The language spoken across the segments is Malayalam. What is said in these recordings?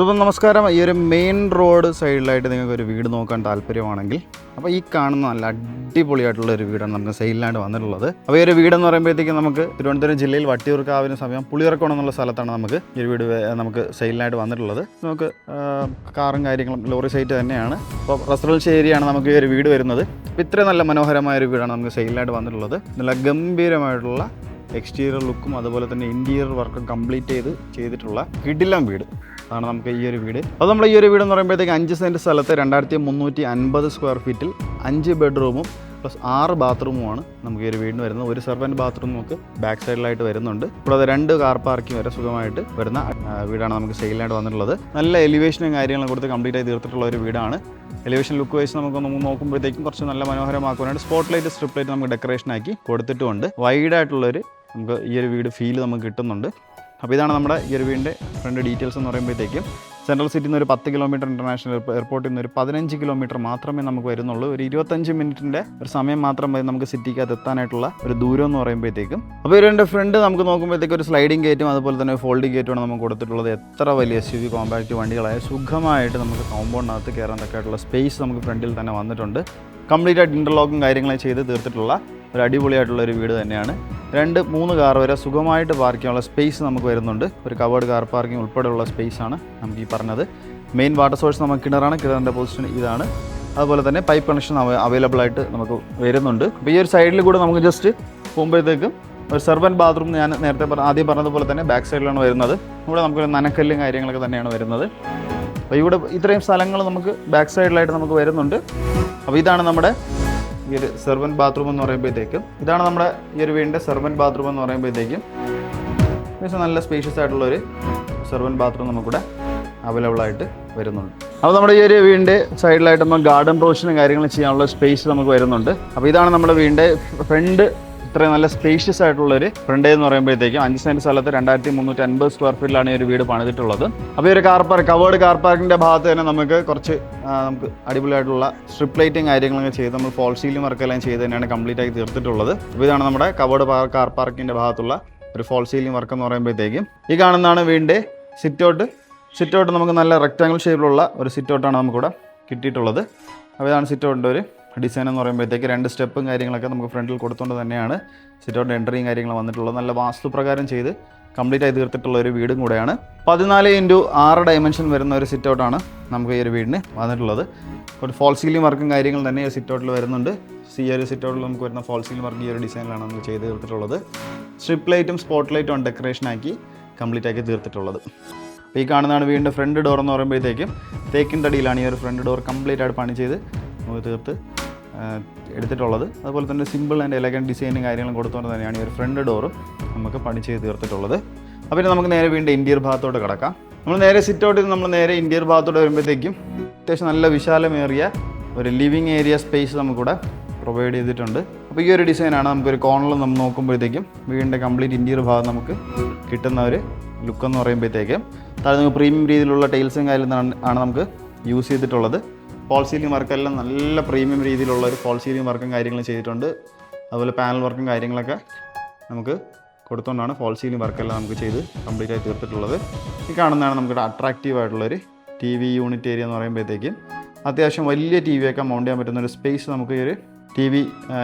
അപ്പോൾ നമസ്കാരം. ഈ ഒരു മെയിൻ റോഡ് സൈഡിലായിട്ട് നിങ്ങൾക്ക് ഒരു വീട് നോക്കാൻ താല്പര്യമാണെങ്കിൽ അപ്പോൾ ഈ കാണുന്ന നല്ല അടിപൊളിയായിട്ടുള്ള ഒരു വീടാണ് നമുക്ക് സെയിലിനായിട്ട് വന്നിട്ടുള്ളത്. അപ്പോൾ ഈ ഒരു വീടെന്ന് പറയുമ്പോഴത്തേക്കും നമുക്ക് തിരുവനന്തപുരം ജില്ലയിൽ വട്ടിയൂർക്കാവിന് സമയം പുളിയറക്കോണം എന്നുള്ള സ്ഥലത്താണ് നമുക്ക് ഈ ഒരു വീട് നമുക്ക് സെയിലിനായിട്ട് വന്നിട്ടുള്ളത്. നമുക്ക് കാറും കാര്യങ്ങളും ലോറി സൈറ്റ് തന്നെയാണ്. അപ്പോൾ റെസിഡൻഷ്യൽ ഏരിയയാണ് നമുക്ക് ഈ ഒരു വീട് വരുന്നത്. അപ്പോൾ ഇത്രയും നല്ല മനോഹരമായ ഒരു വീടാണ് നമുക്ക് സെയിലിനായിട്ട് വന്നിട്ടുള്ളത്. നല്ല ഗംഭീരമായിട്ടുള്ള എക്സ്റ്റീരിയർ ലുക്കും അതുപോലെ തന്നെ ഇൻറ്റീരിയർ വർക്കും കംപ്ലീറ്റ് ചെയ്തിട്ടുള്ള കിടിലം വീട് ആണ് നമുക്ക് ഈ ഒരു വീട്. അപ്പോൾ നമ്മൾ ഈ ഒരു വീട് എന്ന് പറയുമ്പോഴത്തേക്ക് 5 സെൻറ്റ് സ്ഥലത്ത് 2350 സ്ക്വയർ ഫീറ്റിൽ 5 ബെഡ്റൂമും പ്ലസ് 6 ബാത്റൂമുമാണ് നമുക്ക് ഈ ഒരു വീടിന് വരുന്നത്. ഒരു സെർവൻറ്റ് ബാത്റൂം നമുക്ക് ബാക്ക് സൈഡിലായിട്ട് വരുന്നുണ്ട്. കൂടാതെ 2 കാർ പാർക്കിംഗ് വരെ സുഖമായിട്ട് വരുന്ന വീടാണ് നമുക്ക് സെയിലിനായിട്ട് വന്നിട്ടുള്ളത്. നല്ല എലിവേഷനും കാര്യങ്ങളും കൊടുത്ത് കംപ്ലീറ്റ് ആയി തീർത്തിട്ടുള്ള ഒരു വീടാണ്. എലിവേഷൻ ലുക്ക് വൈസ് നമുക്ക് നോക്കുമ്പോഴത്തേക്കും കുറച്ച് നല്ല മനോഹരമാക്കുവാനായിട്ട് സ്പോട്ട് ലൈറ്റ് സ്ട്രിപ്പ് ലൈറ്റ് നമുക്ക് ഡെക്കറേഷനാക്കി കൊടുത്തിട്ടുമുണ്ട്. വൈഡായിട്ടുള്ളൊരു നമുക്ക് ഈ ഒരു വീട് ഫീൽ നമുക്ക് കിട്ടുന്നുണ്ട്. അപ്പോൾ ഇതാണ് നമ്മുടെ ഈ ഒരു വീടിൻ്റെ ഫ്രണ്ട് ഡീറ്റെയിൽസ് എന്ന് പറയുമ്പോഴത്തേക്കും സെൻട്രൽ സിറ്റിയിൽ നിന്ന് ഒരു 10 കിലോമീറ്റർ ഇൻ്റർനാഷണൽ എയർപോർട്ടിൽ നിന്ന് ഒരു 15 കിലോമീറ്റർ മാത്രമേ നമുക്ക് വരുന്നുള്ളൂ. ഒരു 25 മിനിറ്റിൻ്റെ ഒരു സമയം മാത്രം മതി നമുക്ക് സിറ്റിക്കകത്ത് എത്താനായിട്ടുള്ള ഒരു ദൂരം എന്ന് പറയുമ്പോഴത്തേക്കും. അപ്പോൾ ഇതിൻ്റെ ഫ്രണ്ട് നമുക്ക് നോക്കുമ്പോഴത്തേക്കും ഒരു സ്ലൈഡിംഗ് ഗേറ്റും അതുപോലെ തന്നെ ഫോൾഡിംഗ് ഗേറ്റുമാണ് നമുക്ക് കൊടുത്തിട്ടുള്ളത്. എത്ര വലിയ SUV കോമ്പാക്റ്റ് വണ്ടികളായ സുഖമായിട്ട് നമുക്ക് കോമ്പൗണ്ടിനകത്ത് കയറാനൊക്കെ ആയിട്ടുള്ള സ്പേസ് നമുക്ക് ഫ്രണ്ടിൽ തന്നെ വന്നിട്ടുണ്ട്. കംപ്ലീറ്റ് ആയിട്ട് ഇൻ്റർലോക്കും കാര്യങ്ങളും ചെയ്ത് തീർത്തിട്ടുള്ള ഒരു അടിപൊളിയായിട്ടുള്ള ഒരു വീട് തന്നെയാണ്. 2-3 കാർ വരെ സുഖമായിട്ട് പാർക്ക് ചെയ്യാനുള്ള സ്പേസ് നമുക്ക് വരുന്നുണ്ട്. ഒരു കവേർഡ് കാർ പാർക്കിംഗ് ഉൾപ്പെടെയുള്ള സ്പേസാണ് നമുക്ക് ഈ പറഞ്ഞത്. മെയിൻ വാട്ടർ സോഴ്സ് നമുക്ക് കിണറാണ്. കിണറിൻ്റെ പൊസിഷൻ ഇതാണ്. അതുപോലെ തന്നെ പൈപ്പ് കണക്ഷൻ അവൈലബിൾ ആയിട്ട് നമുക്ക് വരുന്നുണ്ട്. അപ്പോൾ ഈ ഒരു സൈഡിൽ കൂടെ നമുക്ക് ജസ്റ്റ് പോകുമ്പോഴത്തേക്കും ഒരു സെർവൻറ്റ് ബാത്റൂം ഞാൻ നേരത്തെ ആദ്യം പറഞ്ഞതുപോലെ തന്നെ ബാക്ക് സൈഡിലാണ് വരുന്നത്. ഇവിടെ നമുക്കൊരു നനക്കല്ലും കാര്യങ്ങളൊക്കെ തന്നെയാണ് വരുന്നത്. അപ്പോൾ ഇവിടെ ഇത്രയും സ്ഥലങ്ങൾ നമുക്ക് ബാക്ക് സൈഡിലായിട്ട് നമുക്ക് വരുന്നുണ്ട്. അപ്പോൾ ഇതാണ് നമ്മുടെ ഈ ഒരു സെർവൻറ്റ് ബാത്റൂം എന്ന് പറയുമ്പോഴത്തേക്കും ഇതാണ് നമ്മുടെ ഈ ഒരു വീടിൻ്റെ സെർവൻറ്റ് ബാത്റൂം എന്ന് പറയുമ്പോഴത്തേക്കും നല്ല സ്പേഷ്യസ് ആയിട്ടുള്ളൊരു സെർവൻറ്റ് ബാത്റൂം നമുക്കിവിടെ അവൈലബിൾ ആയിട്ട് വരുന്നുണ്ട്. അപ്പോൾ നമ്മുടെ ഈ ഒരു വീടിൻ്റെ സൈഡിലായിട്ട് നമ്മൾ ഗാർഡൻ റോഷനും കാര്യങ്ങളും ചെയ്യാനുള്ള സ്പേസ് നമുക്ക് വരുന്നുണ്ട്. അപ്പോൾ ഇതാണ് നമ്മുടെ വീടിൻ്റെ ഫ്രണ്ട്. ഇത്രയും നല്ല സ്പേഷ്യസ് ആയിട്ടുള്ളൊരു ഫ്രണ്ട് എന്ന് പറയുമ്പോഴത്തേക്കും 5 സെൻറ്റ് സ്ഥലത്ത് 2350 സ്ക്വയർ ഫീറ്റിലാണ് ഈ ഒരു വീട് പണിതിട്ടുള്ളത്. അപ്പോൾ ഈ ഒരു കവേർഡ് കാർ പാർക്കിൻ്റെ ഭാഗത്ത് തന്നെ നമുക്ക് നമുക്ക് അടിപൊളിയായിട്ടുള്ള സ്ട്രിപ്പ് ലൈറ്റും കാര്യങ്ങളൊക്കെ ചെയ്ത് നമ്മൾ ഫോൾ സീലിംഗ് വർക്കെല്ലാം ചെയ്ത് തന്നെയാണ് കംപ്ലീറ്റ് ആയി തീർത്തിട്ടുള്ളത്. അപ്പോൾ ഇതാണ് നമ്മുടെ കവേർഡ് കാർ പാർക്കിൻ്റെ ഭാഗത്തുള്ള ഒരു ഫോൾ സീലിംഗ് വർക്ക് എന്ന് പറയുമ്പോഴത്തേക്കും ഈ കാണുന്നതാണ് വീടിൻ്റെ സിറ്റൗട്ട് നമുക്ക് നല്ല റെക്റ്റാങ്കിൾ ഷേപ്പിലുള്ള ഒരു സിറ്റൗട്ടാണ് നമുക്കിവിടെ കിട്ടിയിട്ടുള്ളത്. അപ്പോൾ ഇതാണ് സിറ്റൗട്ടിൻ്റെ ഒരു ഡിസൈൻ എന്ന് പറയുമ്പോഴത്തേക്ക് 2 സ്റ്റെപ്പും കാര്യങ്ങളൊക്കെ നമുക്ക് ഫ്രണ്ടിൽ കൊടുത്തുകൊണ്ട് തന്നെയാണ് സിറ്റൗട്ട് എൻട്രിയും കാര്യങ്ങളും വന്നിട്ടുള്ളത്. നല്ല വാസ്തുപ്രകാരം ചെയ്ത് കംപ്ലീറ്റ് ആയി തീർത്തിട്ടുള്ള ഒരു വീടും കൂടെയാണ്. 14x6 ഡയമെൻഷൻ വരുന്ന ഒരു സിറ്റൗട്ടാണ് നമുക്ക് ഈ ഒരു വീടിന് വന്നിട്ടുള്ളത്. ഒരു ഫോൾ സീലിംഗ് വർക്കും കാര്യങ്ങളും തന്നെ ഈ സിറ്റൗട്ടിൽ വരുന്നുണ്ട്. ഈ ഒരു സിറ്റൗട്ടിൽ നമുക്ക് വരുന്ന ഫോൾ സീലിംഗ് വർക്ക് ഈ ഒരു ഡിസൈനിലാണ് നമുക്ക് ചെയ്ത് തീർത്തിട്ടുള്ളത്. സ്ട്രിപ്പ് ലൈറ്റും സ്പോട്ട് ലൈറ്റും ഡെക്കറേഷനാക്കി കംപ്ലീറ്റ് ആക്കി തീർത്തിട്ടുള്ളത്. അപ്പോൾ ഈ കാണുന്നതാണ് വീടിൻ്റെ ഫ്രണ്ട് ഡോർ എന്ന് പറയുമ്പോഴത്തേക്കും തേക്കിൻ തടിയിലാണ് ഈ ഒരു ഫ്രണ്ട് ഡോർ കംപ്ലീറ്റ് ആയിട്ട് പണി ചെയ്ത് നമുക്ക് തീർത്ത് എടുത്തിട്ടുള്ളത്. അതുപോലെ തന്നെ സിമ്പിൾ ആൻഡ് എലഗൻറ്റ് ഡിസൈനും കാര്യങ്ങളും കൊടുത്തുകൊണ്ട് തന്നെയാണ് ഈ ഒരു ഫ്രണ്ട് ഡോറും നമുക്ക് പണി ചെയ്ത് തീർത്തിട്ടുള്ളത്. അപ്പോൾ നമുക്ക് നേരെ വീണ്ടും ഇൻറ്റീരിയർ ഭാഗത്തോട്ട് കിടക്കാം. നമ്മൾ നേരെ സിറ്റൗട്ടിൽ നമ്മൾ നേരെ ഇൻറ്റീരിയർ ഭാഗത്തോട്ട് വരുമ്പോഴത്തേക്കും അത്യാവശ്യം നല്ല വിശാലമേറിയ ഒരു ലിവിങ് ഏരിയ സ്പേസ് നമുക്കിവിടെ പ്രൊവൈഡ് ചെയ്തിട്ടുണ്ട്. അപ്പോൾ ഈ ഒരു ഡിസൈനാണ് നമുക്കൊരു കോർണറിൽ നമ്മൾ നോക്കുമ്പോഴത്തേക്കും വീടിൻ്റെ കംപ്ലീറ്റ് ഇൻറ്റീരിയർ ഭാഗം നമുക്ക് കിട്ടുന്ന ഒരു ലുക്ക് എന്ന് പറയുമ്പോഴത്തേക്കും താഴെ നമുക്ക് പ്രീമിയം രീതിയിലുള്ള ടൈൽസും കാര്യങ്ങളും ആണ് നമുക്ക് യൂസ് ചെയ്തിട്ടുള്ളത്. ഫോൾ സീലിംഗ് വർക്കെല്ലാം നല്ല പ്രീമിയം രീതിയിലുള്ള ഒരു ഫോൾ സീലിംഗ് വർക്കും കാര്യങ്ങളും ചെയ്തിട്ടുണ്ട്. അതുപോലെ പാനൽ വർക്കും കാര്യങ്ങളൊക്കെ നമുക്ക് കൊടുത്തുകൊണ്ടാണ് ഫോൾ സീലിംഗ് വർക്കെല്ലാം നമുക്ക് ചെയ്ത് കംപ്ലീറ്റ് ആയി തീർത്തിട്ടുള്ളത്. ഈ കാണുന്നതാണ് നമുക്ക് അട്രാക്റ്റീവ് ആയിട്ടുള്ളൊരു TV യൂണിറ്റ് ഏരിയ എന്ന് പറയുമ്പോഴത്തേക്കും അത്യാവശ്യം വലിയ TV ഒക്കെ മൗണ്ട് ചെയ്യാൻ പറ്റുന്ന ഒരു സ്പേസ് നമുക്ക് ഈ ഒരു TV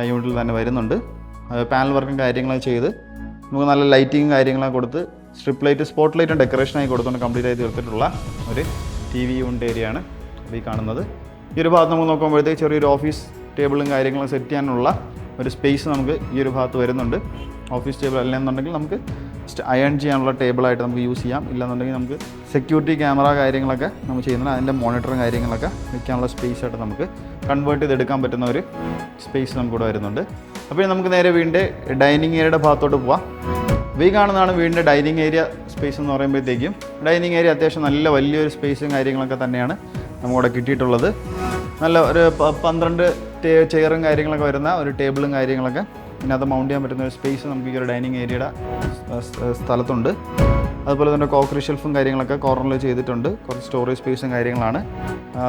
യൂണിറ്റിൽ തന്നെ വരുന്നുണ്ട്. പാനൽ വർക്കും കാര്യങ്ങളൊക്കെ ചെയ്ത് നമുക്ക് നല്ല ലൈറ്റിങ്ങും കാര്യങ്ങളൊക്കെ കൊടുത്ത് സ്ട്രിപ്പ് ലൈറ്റ് സ്പോട്ട് ലൈറ്റും ഡെക്കറേഷനായി കൊടുത്തുകൊണ്ട് കംപ്ലീറ്റ് ആയി തീർത്തിട്ടുള്ള ഒരു TV യൂണിറ്റ് ഏരിയയാണ് ഈ കാണുന്നത്. ഈ ഒരു ഭാഗത്ത് നമുക്ക് നോക്കുമ്പോഴത്തേക്ക് ചെറിയൊരു ഓഫീസ് ടേബിളും കാര്യങ്ങളും സെറ്റ് ചെയ്യാനുള്ള ഒരു സ്പേസ് നമുക്ക് ഈ ഒരു ഭാഗത്ത് വരുന്നുണ്ട്. ഓഫീസ് ടേബിൾ അല്ലെന്നുണ്ടെങ്കിൽ നമുക്ക് അയൺ ചെയ്യാനുള്ള ടേബിളായിട്ട് നമുക്ക് യൂസ് ചെയ്യാം. ഇല്ലെന്നുണ്ടെങ്കിൽ നമുക്ക് സെക്യൂരിറ്റി ക്യാമറ കാര്യങ്ങളൊക്കെ നമുക്ക് ചെയ്യുന്നത് അതിൻ്റെ മോണിറ്ററും കാര്യങ്ങളൊക്കെ വയ്ക്കാനുള്ള സ്പേസ് ആയിട്ട് നമുക്ക് കൺവേർട്ട് ചെയ്തെടുക്കാൻ പറ്റുന്ന ഒരു സ്പേസ് നമുക്കിവിടെ വരുന്നുണ്ട്. അപ്പോൾ നമുക്ക് നേരെ വീടിൻ്റെ ഡൈനിങ് ഏരിയയുടെ ഭാഗത്തോട്ട് പോവാം. ഈ കാണുന്നതാണ് വീടിൻ്റെ ഡൈനിങ് ഏരിയ സ്പേസ് എന്ന് പറയുമ്പോഴത്തേക്കും ഡൈനിങ് ഏരിയ അത്യാവശ്യം നല്ല വലിയൊരു സ്പേസും കാര്യങ്ങളൊക്കെ തന്നെയാണ് നമുക്കിവിടെ കിട്ടിയിട്ടുള്ളത്. നല്ല ഒരു 12 ചെയറും കാര്യങ്ങളൊക്കെ വരുന്ന ഒരു ടേബിളും കാര്യങ്ങളൊക്കെ ഇതിനകത്ത് മൗണ്ട് ചെയ്യാൻ പറ്റുന്ന ഒരു സ്പേസ് നമുക്ക് ഈ ഒരു ഡൈനിങ് ഏരിയയുടെ സ്ഥലത്തുണ്ട്. അതുപോലെ തന്നെ കോക്കറി ഷെൽഫും കാര്യങ്ങളൊക്കെ കോർണറിൽ ചെയ്തിട്ടുണ്ട്. കുറച്ച് സ്റ്റോറേജ് സ്പേസും കാര്യങ്ങളാണ്.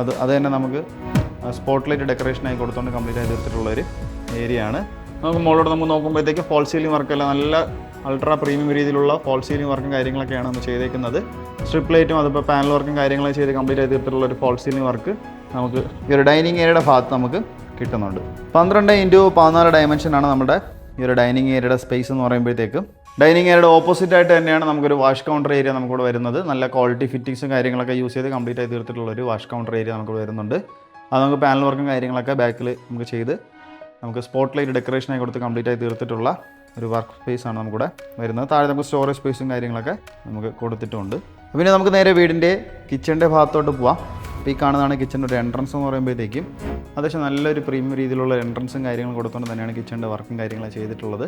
അത് തന്നെ നമുക്ക് സ്പോട്ട് ലൈറ്റ് ഡെക്കറേഷനായി കൊടുത്തുകൊണ്ട് കംപ്ലീറ്റ് ആയി തീർത്തിട്ടുള്ളൊരു ഏരിയ ആണ്. നമുക്ക് മുകളിലോട്ട് നമുക്ക് നോക്കുമ്പോഴത്തേക്ക് ഫോൾ സീലിംഗ് വർക്കെല്ലാം നല്ല അൾട്രാ പ്രീമിയം രീതിയിലുള്ള ഫോൾ സീലിംഗ് വർക്കും കാര്യങ്ങളൊക്കെയാണ് നമ്മൾ ചെയ്തേക്കുന്നത്. സ്ട്രിപ്പ് ലൈറ്റും അതിപ്പോൾ പാനൽ വർക്കും കാര്യങ്ങളൊക്കെ ചെയ്ത് കംപ്ലീറ്റ് ആയി തീർത്തിട്ടുള്ള ഒരു ഫോൾ സീലിംഗ് വർക്ക് നമുക്ക് ഈ ഒരു ഡൈനിങ് ഏരിയയുടെ ഭാഗത്ത് നമുക്ക് കിട്ടുന്നുണ്ട്. 12x14 ഡയമെൻഷനാണ് നമ്മുടെ ഈ ഒരു ഡൈനിങ് ഏരിയയുടെ സ്പേസ് എന്ന് പറയുമ്പോഴത്തേക്കും. ഡൈനിങ് ഏരിയയുടെ ഓപ്പോസിറ്റ് ആയിട്ട് തന്നെയാണ് നമുക്കൊരു വാഷ് കൗണ്ടർ ഏരിയ നമുക്കിവിടെ വരുന്നത്. നല്ല ക്വാളിറ്റി ഫിറ്റിങ്സും കാര്യങ്ങളൊക്കെ യൂസ് ചെയ്ത് കംപ്ലീറ്റ് ആയി തീർത്തിട്ടുള്ള ഒരു വാഷ് കൗണ്ടർ ഏരിയ നമുക്കിവിടെ വരുന്നുണ്ട്. അത് നമുക്ക് പാനൽ വർക്കും കാര്യങ്ങളൊക്കെ ബാക്കിൽ നമുക്ക് ചെയ്ത് നമുക്ക് സ്പോട്ട് ലൈറ്റ് ഡെക്കറേഷനായി കൊടുത്ത് കംപ്ലീറ്റ് ആയി തീർത്തിട്ടുള്ള ഒരു വർക്ക് സ്പേസ് ആണ് നമുക്കിവിടെ വരുന്നത്. താഴെ നമുക്ക് സ്റ്റോറേജ് സ്പേസും കാര്യങ്ങളൊക്കെ നമുക്ക് കൊടുത്തിട്ടുണ്ട്. പിന്നെ നമുക്ക് നേരെ വീടിൻ്റെ കിച്ചണിൻ്റെ ഭാഗത്തോട്ട് പോവാം. അപ്പോൾ ഈ കാണുന്നതാണ് കിച്ചണിൻ്റെ ഒരു എൻട്രൻസ് എന്ന് പറയുമ്പോഴത്തേക്കും അത്യാവശ്യം നല്ലൊരു പ്രീമിയം രീതിയിലുള്ള എൻട്രൻസും കാര്യങ്ങളും കൊടുത്തുകൊണ്ട് തന്നെയാണ് കിച്ചണിൻ്റെ വർക്കും കാര്യങ്ങളും ചെയ്തിട്ടുള്ളത്.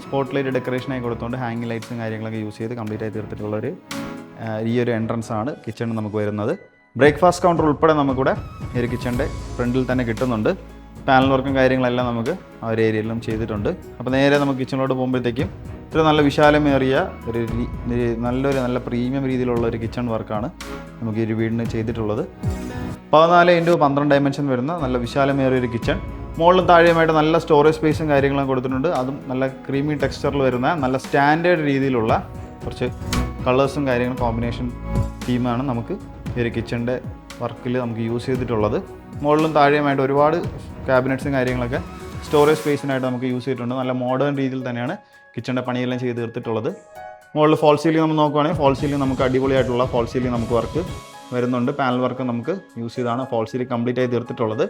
സ്പോട്ട് ലൈറ്റ് ഡെക്കറേഷനായി കൊടുത്തുകൊണ്ട് ഹാങ്ങിങ് ലൈറ്റ്സും കാര്യങ്ങളൊക്കെ യൂസ് ചെയ്ത് കംപ്ലീറ്റ് ആയി തീർത്തിട്ടുള്ളൊരു ഈ ഒരു എൻട്രൻസ് ആണ് കിച്ചണിൽ നമുക്ക് വരുന്നത്. ബ്രേക്ക്ഫാസ്റ്റ് കൗണ്ടർ ഉൾപ്പെടെ നമുക്കിവിടെ ഈ ഒരു കിച്ചണിൻ്റെ ഫ്രണ്ടിൽ തന്നെ കിട്ടുന്നുണ്ട്. പാനൽ വർക്കും കാര്യങ്ങളെല്ലാം നമുക്ക് ആ ഒരു ഏരിയയിലും ചെയ്തിട്ടുണ്ട്. അപ്പോൾ നേരെ നമുക്ക് കിച്ചണിലോട്ട് പോകുമ്പോഴത്തേക്കും ഇത്ര നല്ല വിശാലമേറിയ നല്ല പ്രീമിയം രീതിയിലുള്ള ഒരു കിച്ചൺ വർക്കാണ് നമുക്ക് ഈ ഒരു വീടിന് ചെയ്തിട്ടുള്ളത്. 14x12 ഡയമെൻഷൻ വരുന്ന നല്ല വിശാലമേറിയ ഒരു കിച്ചൺ. മുകളിലും താഴെയുമായിട്ട് നല്ല സ്റ്റോറേജ് സ്പേസും കാര്യങ്ങളും കൊടുത്തിട്ടുണ്ട്. അതും നല്ല ക്രീമി ടെക്സ്ചറിൽ വരുന്ന നല്ല സ്റ്റാൻഡേർഡ് രീതിയിലുള്ള കുറച്ച് കളേഴ്സും കാര്യങ്ങളും കോമ്പിനേഷൻ തീമാണ് നമുക്ക് ഈ ഒരു കിച്ചണിൻ്റെ വർക്കിൽ നമുക്ക് യൂസ് ചെയ്തിട്ടുള്ളത്. മുകളിലും താഴെയുമായിട്ട് ഒരുപാട് ക്യാബിനറ്റ്സും കാര്യങ്ങളൊക്കെ സ്റ്റോറേജ് സ്പേസിനായിട്ട് നമുക്ക് യൂസ് ചെയ്തിട്ടുണ്ട്. നല്ല മോഡേൺ രീതിയിൽ തന്നെയാണ് കിച്ചണിൻ്റെ പണിയെല്ലാം ചെയ്ത് തീർത്തിട്ടുള്ളത്. മുകളിൽ ഫോൾ സീലിംഗ് നമ്മൾ നോക്കുകയാണെങ്കിൽ ഫോൾ സീലിംഗ് നമുക്ക് അടിപൊളിയായിട്ടുള്ള ഫോൾ സീലിംഗ് നമുക്ക് വർക്ക് വരുന്നുണ്ട്. പാനൽ വർക്ക് നമുക്ക് യൂസ് ചെയ്താണ് ഫോൾ സീലിംഗ് കംപ്ലീറ്റ് ആയി തീർത്തിട്ടുള്ളത്.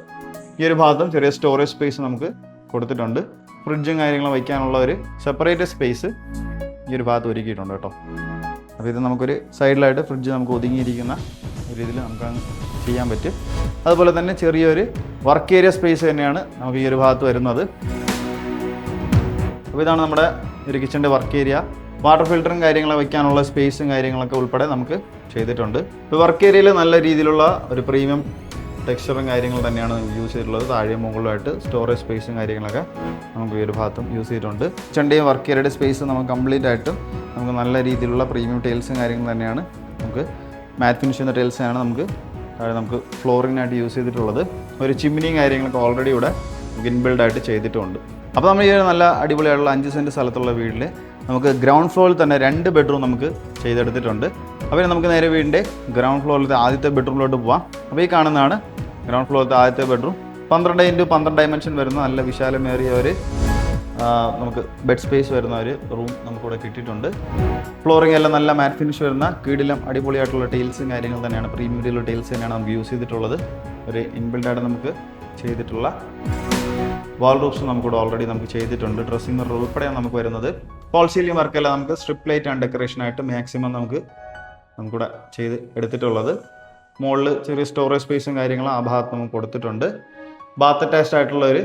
ഈ ഒരു ഭാഗത്തും ചെറിയ സ്റ്റോറേജ് സ്പേസ് നമുക്ക് കൊടുത്തിട്ടുണ്ട്. ഫ്രിഡ്ജും കാര്യങ്ങളും വയ്ക്കാനുള്ള ഒരു സെപ്പറേറ്റ് സ്പേസ് ഈ ഒരു ഭാഗത്ത് ഒരുക്കിയിട്ടുണ്ട് കേട്ടോ. അപ്പോൾ ഇത് നമുക്കൊരു സൈഡിലായിട്ട് ഫ്രിഡ്ജ് നമുക്ക് ഒതുങ്ങിയിരിക്കുന്ന ഒരു രീതിയിൽ നമുക്ക് ചെയ്യാൻ പറ്റും. അതുപോലെ തന്നെ ചെറിയൊരു വർക്ക് ഏരിയ സ്പേസ് തന്നെയാണ് നമുക്ക് ഈ ഒരു ഭാഗത്ത് വരുന്നത്. അപ്പോൾ ഇതാണ് നമ്മുടെ ഒരു കിച്ചണിൻ്റെ വർക്ക് ഏരിയ. വാട്ടർ ഫിൽറ്ററും കാര്യങ്ങളൊക്കെ വയ്ക്കാനുള്ള സ്പേസും കാര്യങ്ങളൊക്കെ ഉൾപ്പെടെ നമുക്ക് ചെയ്തിട്ടുണ്ട്. ഇപ്പോൾ വർക്ക് ഏരിയയിൽ നല്ല രീതിയിലുള്ള ഒരു പ്രീമിയം ടെക്സ്ചറും കാര്യങ്ങളും തന്നെയാണ് യൂസ് ചെയ്തിട്ടുള്ളത്. താഴെ മുകളിലായിട്ട് സ്റ്റോറേജ് സ്പേസും കാര്യങ്ങളൊക്കെ നമുക്ക് ഈ ഒരു ഭാഗത്തും യൂസ് ചെയ്തിട്ടുണ്ട്. കിച്ചണിൻ്റെയും വർക്ക് ഏരിയയുടെ സ്പേസ് നമുക്ക് കംപ്ലീറ്റ് ആയിട്ടും നമുക്ക് നല്ല രീതിയിലുള്ള പ്രീമിയം ടൈൽസും കാര്യങ്ങളും തന്നെയാണ് നമുക്ക് മാറ്റ് ഫിനിഷ് ചെയ്യുന്ന ടൈൽസാണ് നമുക്ക് ഫ്ലോറിങ്ങിനായിട്ട് യൂസ് ചെയ്തിട്ടുള്ളത്. ഒരു ചിമ്മിനിയും കാര്യങ്ങളൊക്കെ ഓൾറെഡി ഇവിടെ ഇൻബിൽഡ് ആയിട്ട് ചെയ്തിട്ടുണ്ട്. അപ്പോൾ നമ്മൾ ഈ നല്ല അടിപൊളിയായിട്ടുള്ള 5 സെൻറ്റ് സ്ഥലത്തുള്ള വീട്ടിൽ നമുക്ക് ഗ്രൗണ്ട് ഫ്ലോറിൽ തന്നെ 2 ബെഡ്റൂം നമുക്ക് ചെയ്തെടുത്തിട്ടുണ്ട്. അപ്പോൾ നമുക്ക് നേരെ വീടിൻ്റെ ഗ്രൗണ്ട് ഫ്ലോറിലത്തെ ആദ്യത്തെ ബെഡ്റൂമിലോട്ട് പോവാം. അപ്പോൾ ഈ കാണുന്നതാണ് ഗ്രൗണ്ട് ഫ്ലോറിലത്തെ ആദ്യത്തെ ബെഡ്റൂം. 12x12 ഡയമെൻഷൻ വരുന്ന നല്ല വിശാലമേറിയ ഒരു നമുക്ക് ബെഡ് സ്പേസ് വരുന്ന ഒരു റൂം നമുക്കിവിടെ കിട്ടിയിട്ടുണ്ട്. ഫ്ലോറിംഗ് എല്ലാം നല്ല മാറ്റ് ഫിനിഷ് വരുന്ന കീഴിലും അടിപൊളിയായിട്ടുള്ള ടൈൽസും കാര്യങ്ങൾ തന്നെയാണ് പ്രീമിയം രീതിയിലുള്ള ടൈൽസ് തന്നെയാണ് നമുക്ക് യൂസ് ചെയ്തിട്ടുള്ളത്. ഒരു ഇൻബിൽഡായിട്ട് നമുക്ക് ചെയ്തിട്ടുള്ള വാൾ റൂഫ്സ് നമുക്കിവിടെ ഓൾറെഡി നമുക്ക് ചെയ്തിട്ടുണ്ട്. ഡ്രസ്സിംഗ് മിറർ ഉൾപ്പെടെയാണ് നമുക്ക് വരുന്നത്. ഫോൾ സീലിംഗ് വർക്കെല്ലാം നമുക്ക് സ്ട്രിപ്പ് ലൈറ്റ് ആൻഡ് ഡെക്കറേഷനായിട്ട് മാക്സിമം നമുക്കിവിടെ ചെയ്ത് എടുത്തിട്ടുള്ളത്. മുകളിൽ ചെറിയ സ്റ്റോറേജ് സ്പേസും കാര്യങ്ങളും ആ ഭാഗത്ത് നമുക്ക് കൊടുത്തിട്ടുണ്ട്. ബാത്ത് അറ്റാച്ച്ഡ് ആയിട്ടുള്ള ഒരു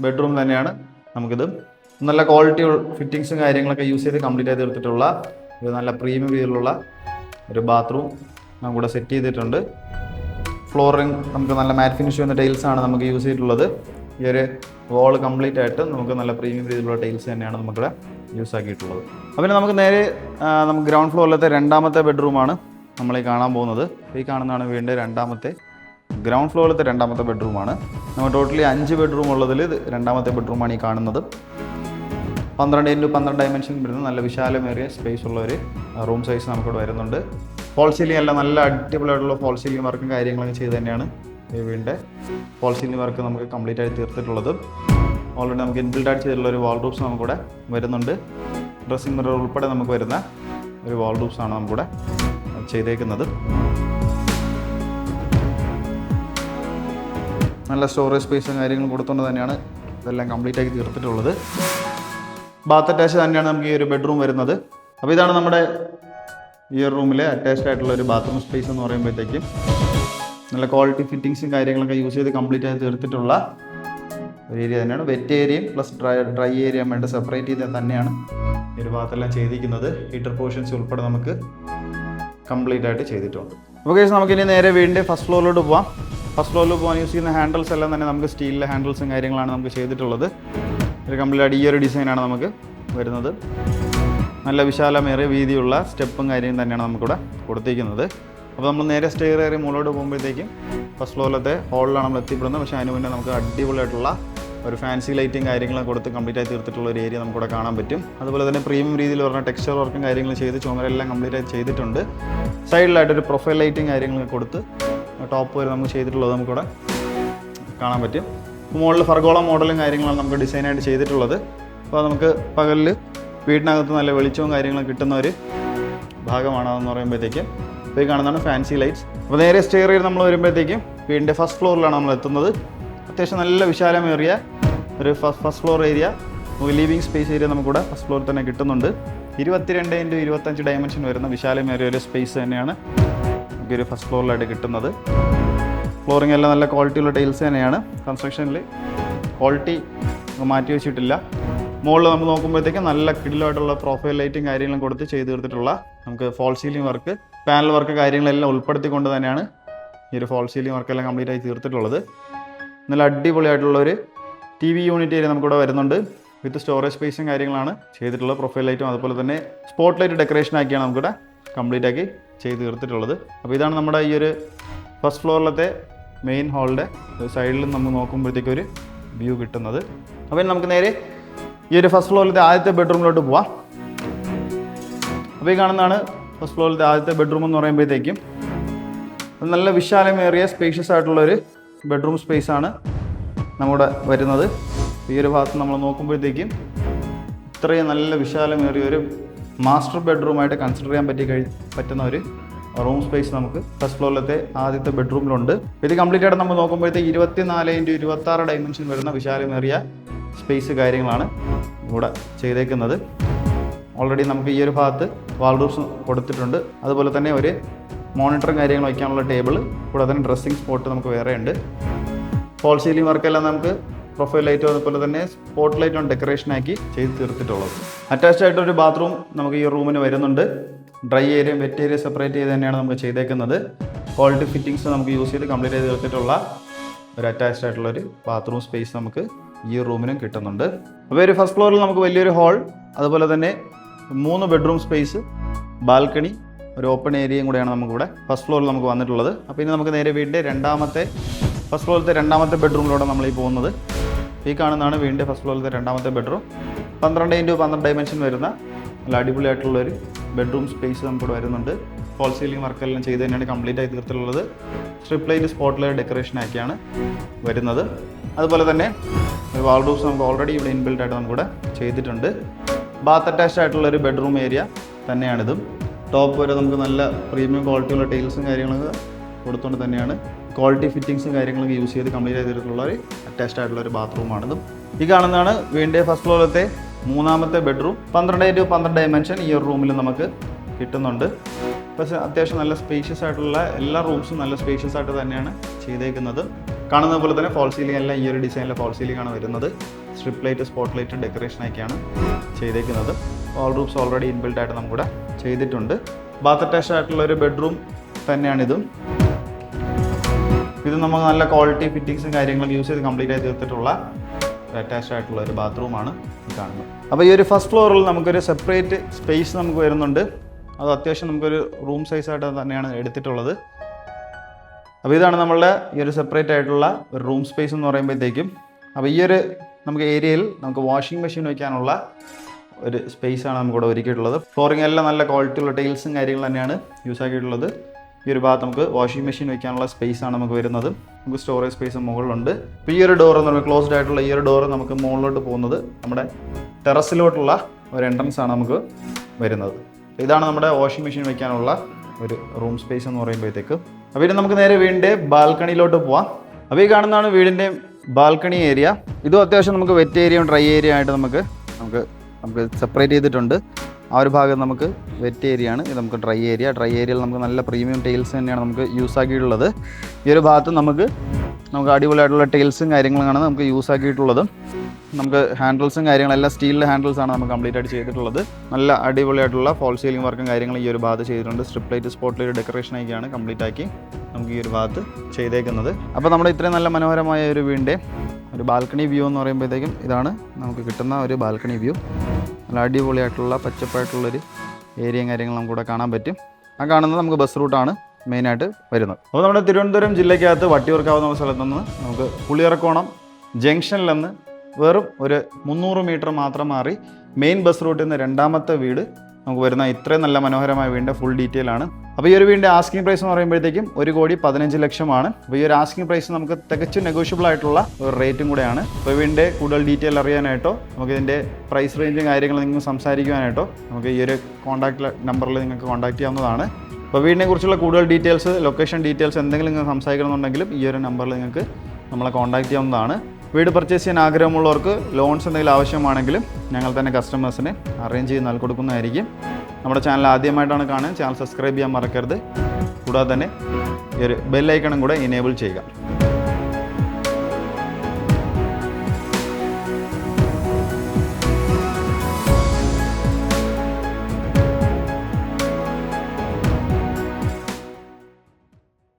ബെഡ്റൂം തന്നെയാണ് നമുക്കിത്. നല്ല ക്വാളിറ്റി ഫിറ്റിങ്സും കാര്യങ്ങളൊക്കെ യൂസ് ചെയ്ത് കംപ്ലീറ്റ് ആയി തീർത്തിട്ടുള്ള ഒരു നല്ല പ്രീമിയം രീതിയിലുള്ള ഒരു ബാത്റൂം നമുക്കിവിടെ സെറ്റ് ചെയ്തിട്ടുണ്ട്. ഫ്ലോറിങ് നമുക്ക് നല്ല മാറ്റ് ഫിനിഷ് ചെയ്യുന്ന ടൈൽസാണ് നമുക്ക് യൂസ് ചെയ്തിട്ടുള്ളത്. ഈ ഒരു വാൾ കംപ്ലീറ്റ് ആയിട്ട് നമുക്ക് നല്ല പ്രീമിയം രീതിയിലുള്ള ടൈൽസ് തന്നെയാണ് നമുക്കിവിടെ യൂസ് ആക്കിയിട്ടുള്ളത്. അപ്പോൾ നമുക്ക് നേരെ നമുക്ക് ഗ്രൗണ്ട് ഫ്ലോറിലത്തെ 2ാമത്തെ ബെഡ്റൂമാണ് നമ്മളീ കാണാൻ പോകുന്നത്. ഈ കാണുന്നതാണ് വീടിൻ്റെ ഗ്രൗണ്ട് ഫ്ലോറിലത്തെ 2ാമത്തെ ബെഡ്റൂമാണ്. നമ്മൾ ടോട്ടലി 5 ബെഡ്റൂം ഉള്ളതിൽ 2ാമത്തെ ബെഡ്റൂമാണ് ഈ കാണുന്നത്. 12x12 ഡയമെൻഷൻ വരുന്ന നല്ല വിശാലമേറിയ സ്പേസ് ഉള്ള ഒരു റൂം സൈസ് നമുക്കിവിടെ വരുന്നുണ്ട്. ഫോൾ സീലിംഗ് എല്ലാം നല്ല അടിപൊളിയായിട്ടുള്ള ഫോൾ സീലിംഗ് വർക്കും കാര്യങ്ങളൊക്കെ ചെയ്ത് തന്നെയാണ് ഈ വീടിൻ്റെ ഫോൾ സീലിംഗ് വർക്ക് നമുക്ക് കംപ്ലീറ്റ് ആയി തീർത്തിട്ടുള്ളത്. ഓൾറെഡി നമുക്ക് ഇൻബിൽഡ് ആയിട്ട് ചെയ്തിട്ടുള്ള ഒരു വാൾ റൂഫ്സ് നമുക്കിവിടെ വരുന്നുണ്ട്. ഡ്രസ്സിംഗ് മിറർ ഉൾപ്പെടെ നമുക്ക് വരുന്ന ഒരു വാൾ റൂഫ്സാണ് നമുക്കിവിടെ ചെയ്തേക്കുന്നത്. നല്ല സ്റ്റോറേജ് സ്പേസും കാര്യങ്ങളും കൊടുത്തുകൊണ്ട് തന്നെയാണ് ഇതെല്ലാം കംപ്ലീറ്റ് ആക്കി തീർത്തിട്ടുള്ളത്. ബാത്ത് അറ്റാച്ച് തന്നെയാണ് നമുക്ക് ഈ ഒരു ബെഡ്റൂം വരുന്നത്. അപ്പോൾ ഇതാണ് നമ്മുടെ ഈ ഒരു റൂമിലെ അറ്റാച്ച്ഡ് ആയിട്ടുള്ള ഒരു ബാത്റൂം സ്പേസ് എന്ന് പറയുമ്പോഴത്തേക്കും നല്ല ക്വാളിറ്റി ഫിറ്റിങ്സും കാര്യങ്ങളൊക്കെ യൂസ് ചെയ്ത് കംപ്ലീറ്റ് ആയി തീർത്തിട്ടുള്ള ഒരു ഏരിയ തന്നെയാണ്. വെറ്റ് ഏരിയയും പ്ലസ് ഡ്രൈ ഏരിയയും വേണ്ട സെപ്പറേറ്റ് ചെയ്ത് തന്നെയാണ് ഈ ഒരു ഭാഗത്തെല്ലാം ചെയ്തിരിക്കുന്നത്. ഹീറ്റർ പോർഷൻസ് ഉൾപ്പെടെ നമുക്ക് കംപ്ലീറ്റ് ആയിട്ട് ചെയ്തിട്ടുണ്ട്. അപ്പോൾ കേസ് നമുക്കിനി നേരെ വീടിൻ്റെ ഫസ്റ്റ് ഫ്ലോറിലോട്ട് പോവാം. ഫസ്റ്റ് ഫ്ലോറിൽ പോകാൻ യൂസ് ചെയ്യുന്ന ഹാൻഡിൽസ് എല്ലാം തന്നെ നമുക്ക് സ്റ്റീലിലെ ഹാൻഡിൽസും കാര്യങ്ങളാണ് നമുക്ക് ചെയ്തിട്ടുള്ളത്. ഒരു കംപ്ലീറ്റ് ആയിട്ട് ഈ ഒരു ഡിസൈനാണ് നമുക്ക് വരുന്നത്. നല്ല വിശാലമേറിയ വീതിയുള്ള സ്റ്റെപ്പും കാര്യം തന്നെയാണ് നമുക്കിവിടെ കൊടുത്തിരിക്കുന്നത്. അപ്പോൾ നമ്മൾ നേരെ സ്റ്റെയർ കയറി മുകളിലോട്ട് പോകുമ്പോഴത്തേക്കും ഫസ്റ്റ് ഫ്ലോറിലത്തെ ഹോളിലാണ് നമ്മൾ എത്തിപ്പെടുന്നത്. പക്ഷേ അതിന് മുന്നേ നമുക്ക് അടിപൊളിയായിട്ടുള്ള ഒരു ഫാൻസി ലൈറ്റും കാര്യങ്ങളും കൊടുത്ത് കംപ്ലീറ്റ് ആയി തീർത്തിട്ടുള്ള ഒരു ഏരിയ നമുക്കിവിടെ കാണാൻ പറ്റും. അതുപോലെ തന്നെ പ്രീമിയം രീതിയിൽ പറഞ്ഞ ടെക്സ്ചർ വർക്കും കാര്യങ്ങളും ചെയ്ത് ചുമരെല്ലാം കംപ്ലീറ്റ് ആയി ചെയ്തിട്ടുണ്ട്. സൈഡിലായിട്ടൊരു പ്രൊഫൈൽ ലൈറ്റും കാര്യങ്ങളൊക്കെ കൊടുത്ത് ടോപ്പ് വരെ നമുക്ക് ചെയ്തിട്ടുള്ളത് നമുക്കിവിടെ കാണാൻ പറ്റും. മുകളിൽ ഫർഗോള മോഡലും കാര്യങ്ങളാണ് നമുക്ക് ഡിസൈനായിട്ട് ചെയ്തിട്ടുള്ളത്. അപ്പോൾ നമുക്ക് പകലിൽ വീടിനകത്ത് നല്ല വെളിച്ചവും കാര്യങ്ങളും കിട്ടുന്ന ഒരു ഭാഗമാണ് അതെന്ന് പറയുമ്പോഴത്തേക്കും. അപ്പോൾ ഈ കാണുന്നതാണ് ഫാൻസി ലൈറ്റ്സ്. അപ്പോൾ നേരെ സ്റ്റെയർ ചെയ്ത് നമ്മൾ വരുമ്പോഴത്തേക്കും വീടിൻ്റെ ഫസ്റ്റ് ഫ്ലോറിലാണ് നമ്മൾ എത്തുന്നത്. അത്യാവശ്യം നല്ല വിശാലമേറിയ ഒരു ഫസ്റ്റ് ഫ്ലോർ ഏരിയ, നമുക്ക് ലിവിങ് സ്പേസ് ഏരിയ നമുക്കിവിടെ ഫസ്റ്റ് ഫ്ലോറിൽ തന്നെ കിട്ടുന്നുണ്ട്. 22x25 ഡയമെൻഷൻ വരുന്ന വിശാലമേറിയ ഒരു സ്പേസ് തന്നെയാണ് നമുക്കൊരു ഫസ്റ്റ് ഫ്ലോറിലായിട്ട് കിട്ടുന്നത്. ഫ്ലോറിംഗ് എല്ലാം നല്ല ക്വാളിറ്റിയുള്ള ടൈൽസ് തന്നെയാണ്. കൺസ്ട്രക്ഷനിൽ ക്വാളിറ്റി മാറ്റി വെച്ചിട്ടില്ല. മുകളിൽ നമ്മൾ നോക്കുമ്പോഴത്തേക്കും നല്ല കിടിലായിട്ടുള്ള പ്രൊഫൈൽ ലൈറ്റും കാര്യങ്ങളും കൊടുത്ത് ചെയ്ത് തീർത്തിട്ടുള്ള നമുക്ക് false ceiling work, panel work കാര്യങ്ങളെല്ലാം ഉൾപ്പെടുത്തിക്കൊണ്ട് തന്നെയാണ് ഈ ഒരു ഫോൾ സീലിംഗ് വർക്കെല്ലാം കംപ്ലീറ്റ് ആയി തീർത്തിട്ടുള്ളത്. നല്ല അടിപൊളിയായിട്ടുള്ളൊരു TV യൂണിറ്റ് ഏരിയ നമുക്കിവിടെ വരുന്നുണ്ട്. വിത്ത് സ്റ്റോറേജ് സ്പേസും കാര്യങ്ങളാണ് ചെയ്തിട്ടുള്ളത്. പ്രൊഫൈൽ ലൈറ്റും അതുപോലെ തന്നെ സ്പോട്ട് ലൈറ്റ് ഡെക്കറേഷൻ ആക്കിയാണ് നമുക്കിവിടെ കംപ്ലീറ്റ് ആക്കി ചെയ്ത് തീർത്തിട്ടുള്ളത്. അപ്പോൾ ഇതാണ് നമ്മുടെ ഈ ഒരു ഫസ്റ്റ് ഫ്ലോറിലത്തെ മെയിൻ ഹാളിൻ്റെ സൈഡിൽ നമ്മൾ നോക്കുമ്പോഴത്തേക്കും ഒരു വ്യൂ കിട്ടുന്നത്. അപ്പോൾ നമുക്ക് നേരെ ഈ ഒരു ഫസ്റ്റ് ഫ്ലോറിലത്തെ ആദ്യത്തെ ബെഡ്റൂമിലോട്ട് പോവാം. അപ്പോൾ ഈ കാണുന്നതാണ് ഫസ്റ്റ് ഫ്ലോറിലത്തെ ആദ്യത്തെ ബെഡ്റൂം എന്ന് പറയുമ്പോഴത്തേക്കും നല്ല വിശാലമേറിയ സ്പേഷ്യസ് ആയിട്ടുള്ളൊരു ബെഡ്റൂം സ്പേസാണ് നമ്മുടെ വരുന്നത്. ഈ ഒരു ഭാഗത്ത് നമ്മൾ നോക്കുമ്പോഴത്തേക്കും ഇത്രയും നല്ല വിശാലമേറിയ ഒരു മാസ്റ്റർ ബെഡ്റൂമായിട്ട് കൺസിഡർ ചെയ്യാൻ പറ്റുന്ന ഒരു റൂം സ്പേസ് നമുക്ക് ഫസ്റ്റ് ഫ്ലോറിലത്തെ ആദ്യത്തെ ബെഡ്റൂമിലുണ്ട്. ഇത് കംപ്ലീറ്റ് ആയിട്ട് നമ്മൾ നോക്കുമ്പോഴത്തേക്ക് 24x26 ഡയമെൻഷൻ വരുന്ന വിശാലമേറിയ സ്പേസ് കാര്യങ്ങളാണ് ഇവിടെ ചെയ്തേക്കുന്നത്. ഓൾറെഡി നമുക്ക് ഈ ഒരു ഭാഗത്ത് വാൾഡോർസ് കൊടുത്തിട്ടുണ്ട്. അതുപോലെ തന്നെ ഒരു മോണിറ്ററും കാര്യങ്ങൾ വയ്ക്കാനുള്ള ടേബിൾ, കൂടാതെ തന്നെ ഡ്രസ്സിങ് സ്പോട്ട് നമുക്ക് വേറെ ഉണ്ട്. ഫോൾ സീലിംഗ് വർക്കെല്ലാം നമുക്ക് പ്രൊഫൈൽ ലൈറ്റും അതുപോലെ തന്നെ സ്പോട്ട് ലൈറ്റും ഡെക്കറേഷനാക്കി ചെയ്ത് തീർത്തിട്ടുള്ളത്. അറ്റാച്ച്ഡ് ആയിട്ടൊരു ബാത്റൂം നമുക്ക് ഈ റൂമിന് വരുന്നുണ്ട്. ഡ്രൈ ഏരിയയും വെറ്റ് ഏരിയ സെപ്പറേറ്റ് ചെയ്ത് തന്നെയാണ് നമുക്ക് ചെയ്തേക്കുന്നത്. ക്വാളിറ്റി ഫിറ്റിങ്സ് നമുക്ക് യൂസ് ചെയ്ത് കംപ്ലീറ്റ് ചെയ്ത് തീർത്തിട്ടുള്ള ഒരു അറ്റാച്ച്ഡ് ആയിട്ടുള്ളൊരു ബാത്റൂം സ്പേസ് നമുക്ക് ഈ റൂമിനും കിട്ടുന്നുണ്ട്. അപ്പോൾ ഒരു ഫസ്റ്റ് ഫ്ലോറിൽ നമുക്ക് വലിയൊരു ഹാൾ, അതുപോലെ തന്നെ 3 ബെഡ്റൂം സ്പേസ്, ബാൽക്കണി, ഒരു ഓപ്പൺ ഏരിയയും കൂടെയാണ് നമുക്കിവിടെ ഫസ്റ്റ് ഫ്ലോറിൽ നമുക്ക് വന്നിട്ടുള്ളത്. അപ്പോൾ ഇനി നമുക്ക് നേരെ വീടിൻ്റെ ഫസ്റ്റ് ഫ്ലോറിലത്തെ രണ്ടാമത്തെ ബെഡ്റൂമിലൂടെ നമ്മൾ ഈ പോകുന്നത്. ഈ കാണുന്നതാണ് വീടിൻ്റെ ഫസ്റ്റ് ഫ്ലോറിലത്തെ രണ്ടാമത്തെ ബെഡ്റൂം. 12x12 ഡയമെൻഷൻ വരുന്ന നല്ല അടിപൊളിയായിട്ടുള്ളൊരു ബെഡ്റൂം സ്പേസ് നമുക്കിവിടെ വരുന്നുണ്ട്. ഫോൾ സീലിംഗ് വർക്കെല്ലാം ചെയ്ത് തന്നെയാണ് കംപ്ലീറ്റ് ആയി തീർത്തിട്ടുള്ളത്. Strip light spot light decoration ആക്കിയാണ് വരുന്നത്. അതുപോലെ തന്നെ വാൾഡോർസ് നമുക്ക് ഓൾറെഡി ഇവിടെ ഇൻബിൽറ്റ് ആയിട്ട് നമുക്കിവിടെ ചെയ്തിട്ടുണ്ട്. ബാത്ത് അറ്റാച്ച്ഡ് ആയിട്ടുള്ളൊരു ബെഡ്റൂം ഏരിയ തന്നെയാണിതും. ടോപ്പ് വരെ നമുക്ക് നല്ല പ്രീമിയം ക്വാളിറ്റിയുള്ള ടൈൽസും കാര്യങ്ങളൊക്കെ കൊടുത്തുകൊണ്ട് തന്നെയാണ് ക്വാളിറ്റി ഫിറ്റിങ്സും കാര്യങ്ങളൊക്കെ യൂസ് ചെയ്ത് കംപ്ലീറ്റ് ചെയ്തിട്ടുള്ള ഒരു അറ്റാച്ച്ഡ് ആയിട്ടുള്ള ഒരു ബാത്റൂമാണിതും. ഈ കാണുന്നതാണ് വീടിൻ്റെ ഫസ്റ്റ് ഫ്ലോറിലത്തെ മൂന്നാമത്തെ ബെഡ്റൂം. 12x12 ഡയമെൻഷൻ ഈ ഒരു റൂമിൽ നമുക്ക് കിട്ടുന്നുണ്ട്. പക്ഷേ അത്യാവശ്യം നല്ല സ്പേഷ്യസ് ആയിട്ടുള്ള എല്ലാ റൂംസും നല്ല സ്പേഷ്യസ് ആയിട്ട് തന്നെയാണ് ചെയ്തേക്കുന്നത്. കാണുന്നത് പോലെ തന്നെ ഫോൾ സീലിംഗ് എല്ലാം ഈ ഒരു ഡിസൈനിലെ ഫോൾ സീലിംഗ് ആണ് വരുന്നത്. സ്ട്രിപ്പ് ലൈറ്റ് സ്പോട്ട് ലൈറ്റ് ഡെക്കറേഷനൊക്കെയാണ് ചെയ്തേക്കുന്നത്. ഓൾ റൂംസ് ഓൾറെഡി ഇൻബിൽറ്റ് ആയിട്ട് നമുക്കിവിടെ ചെയ്തിട്ടുണ്ട്. ബാത്ത് അറ്റാച്ച്ഡ് ആയിട്ടുള്ള ഒരു ബെഡ്റൂം തന്നെയാണിതും. ഇത് നമുക്ക് നല്ല ക്വാളിറ്റി ഫിറ്റിങ്സും കാര്യങ്ങളൊക്കെ യൂസ് ചെയ്ത് കംപ്ലീറ്റ് ആയി തീർത്തിട്ടുള്ള അറ്റാച്ച്ഡ് ആയിട്ടുള്ള ഒരു ബാത്റൂമാണ് ഈ കാണുന്നത്. അപ്പോൾ ഈ ഒരു ഫസ്റ്റ് ഫ്ലോറിൽ നമുക്കൊരു സെപ്പറേറ്റ് സ്പേസ് നമുക്ക് വരുന്നുണ്ട്. അത് അത്യാവശ്യം നമുക്കൊരു റൂം സൈസായിട്ട് തന്നെയാണ് എടുത്തിട്ടുള്ളത്. അപ്പോൾ ഇതാണ് നമ്മളുടെ ഈ ഒരു സെപ്പറേറ്റ് ആയിട്ടുള്ള ഒരു റൂം സ്പേസ് എന്ന് പറയുമ്പോഴത്തേക്കും. അപ്പോൾ ഈ ഒരു നമുക്ക് ഏരിയയിൽ നമുക്ക് വാഷിംഗ് മെഷീൻ വയ്ക്കാനുള്ള ഒരു സ്പേസാണ് നമുക്കിവിടെ ഒരുക്കിയിട്ടുള്ളത്. ഫ്ലോറിംഗ് എല്ലാം നല്ല ക്വാളിറ്റിയുള്ള ടൈൽസും കാര്യങ്ങളും തന്നെയാണ് യൂസ് ആക്കിയിട്ടുള്ളത്. ഈ ഒരു ഭാഗത്ത് നമുക്ക് വാഷിംഗ് മെഷീൻ വയ്ക്കാനുള്ള സ്പേസാണ് നമുക്ക് വരുന്നത്. നമുക്ക് സ്റ്റോറേജ് സ്പേസ് മുകളിലുണ്ട്. അപ്പോൾ ഈ ഒരു ഡോർ എന്ന് പറയുമ്പോൾ ക്ലോസ്ഡ് ആയിട്ടുള്ള ഈ ഒരു ഡോർ നമുക്ക് മുകളിലോട്ട് പോകുന്നത് നമ്മുടെ ടെറസിലോട്ടുള്ള ഒരു എൻട്രൻസ് ആണ് നമുക്ക് വരുന്നത്. ഇതാണ് നമ്മുടെ വാഷിംഗ് മെഷീൻ വയ്ക്കാനുള്ള ഒരു റൂം സ്പേസ് എന്ന് പറയുമ്പോഴത്തേക്ക്. അപ്പോൾ ഇത് നമുക്ക് നേരെ വീടിൻ്റെ ബാൽക്കണിയിലോട്ട് പോവാം. അപ്പോൾ ഈ കാണുന്നതാണ് വീടിൻ്റെ ബാൽക്കണി ഏരിയ. ഇതും അത്യാവശ്യം നമുക്ക് വെറ്റ് ഏരിയയും ഡ്രൈ ഏരിയ ആയിട്ട് നമുക്ക് സെപ്പറേറ്റ് ചെയ്തിട്ടുണ്ട്. ആ ഒരു ഭാഗം നമുക്ക് വെറ്റ് ഏരിയ ആണ്, ഇത് നമുക്ക് ഡ്രൈ ഏരിയയിൽ നമുക്ക് നല്ല പ്രീമിയം ടൈൽസ് തന്നെയാണ് നമുക്ക് യൂസ് ആക്കിയിട്ടുള്ളത്. ഈ ഒരു ഭാഗത്ത് നമുക്ക് അടിപൊളിയായിട്ടുള്ള ടൈൽസും കാര്യങ്ങളാണ് നമുക്ക് യൂസ് ആക്കിയിട്ടുള്ളത്. നമുക്ക് ഹാൻഡിൽസും കാര്യങ്ങളെല്ലാം സ്റ്റീലിൻ്റെ ഹാൻഡിൽസാണ് നമുക്ക് കംപ്ലീറ്റ് ആയിട്ട് ചെയ്തിട്ടുള്ളത്. നല്ല അടിപൊളിയായിട്ടുള്ള ഫോൾ സീലിംഗ് വർക്കും കാര്യങ്ങളും ഈ ഒരു ഭാഗത്ത് ചെയ്തിട്ടുണ്ട്. സ്ട്രിപ്പ് ലൈറ്റ് സ്പോട്ട് ലൈറ്റ് ഡെക്കറേഷനൊക്കെയാണ് കംപ്ലീറ്റ് ആക്കി നമുക്ക് ഈ ഒരു ഭാഗത്ത് ചെയ്തേക്കുന്നത്. അപ്പോൾ നമ്മുടെ ഇത്രയും നല്ല മനോഹരമായ ഒരു വീടിൻ്റെ ഒരു ബാൽക്കണി വ്യൂ എന്ന് പറയുമ്പോഴത്തേക്കും ഇതാണ് നമുക്ക് കിട്ടുന്ന ഒരു ബാൽക്കണി വ്യൂ. നല്ല അടിപൊളിയായിട്ടുള്ള പച്ചപ്പായിട്ടുള്ളൊരു ഏരിയയും കാര്യങ്ങളും നമുക്കിവിടെ കാണാൻ പറ്റും. ആ കാണുന്നത് നമുക്ക് ബസ് റൂട്ടാണ് മെയിനായിട്ട് വരുന്നത്. അപ്പോൾ നമ്മുടെ തിരുവനന്തപുരം ജില്ലയ്ക്കകത്ത് വട്ടിയൂർക്കാവ് എന്ന സ്ഥലത്ത് നിന്ന് നമുക്ക് പുളിയിറക്കോണം ജംഗ്ഷനിൽ നിന്ന് വെറും ഒരു 300 മീറ്റർ മാത്രം മാറി മെയിൻ ബസ് റൂട്ടിൽ നിന്ന് രണ്ടാമത്തെ വീട് നമുക്ക് വരുന്ന ഇത്രയും നല്ല മനോഹരമായ വീടിൻ്റെ ഫുൾ ഡീറ്റെയിൽ ആണ്. അപ്പോൾ ഈ ഒരു വീടിൻ്റെ ആസ്കിംഗ് പ്രൈസ് എന്ന് പറയുമ്പോഴത്തേക്കും 1,15,00,000 അപ്പോൾ ഈ ഒരു ആസ്കിംഗ് പ്രൈസ് നമുക്ക് തികച്ചും നെഗോഷ്യബിൾ ആയിട്ടുള്ള ഒരു റേറ്റും കൂടെയാണ്. അപ്പോൾ വീടിൻ്റെ കൂടുതൽ ഡീറ്റെയിൽ അറിയാനായിട്ടോ നമുക്ക് ഇതിൻ്റെ പ്രൈസ് റേഞ്ചും കാര്യങ്ങളും നിങ്ങൾക്ക് സംസാരിക്കുവാനായിട്ടോ നമുക്ക് ഈ ഒരു കോൺടാക്ട് നമ്പറിൽ നിങ്ങൾക്ക് കോൺടാക്ട് ചെയ്യാവുന്നതാണ്. അപ്പോൾ വീടിനെ കുറിച്ചുള്ള കൂടുതൽ ഡീറ്റെയിൽസ്, ലൊക്കേഷൻ ഡീറ്റെയിൽസ് എന്തെങ്കിലും നിങ്ങൾക്ക് സംസാരിക്കണമെന്നുണ്ടെങ്കിലും ഈ ഒരു നമ്പറിൽ നിങ്ങൾക്ക് നമ്മളെ കോൺടാക്ട് ചെയ്യാവുന്നതാണ്. വീട് പർച്ചേസ് ചെയ്യാൻ ആഗ്രഹമുള്ളവർക്ക് ലോൺസ് എന്തെങ്കിലും ആവശ്യമാണെങ്കിലും ഞങ്ങൾ തന്നെ കസ്റ്റമേഴ്സിന് അറേഞ്ച് ചെയ്ത് കൊടുക്കുന്നതായിരിക്കും. നമ്മുടെ ചാനൽ ആദ്യമായിട്ടാണ് കാണുന്നത്, ചാനൽ സബ്സ്ക്രൈബ് ചെയ്യാൻ മറക്കരുത്. കൂടാതെ തന്നെ ഈ ഒരു ബെൽ ഐക്കണും കൂടെ എനേബിൾ ചെയ്യുക.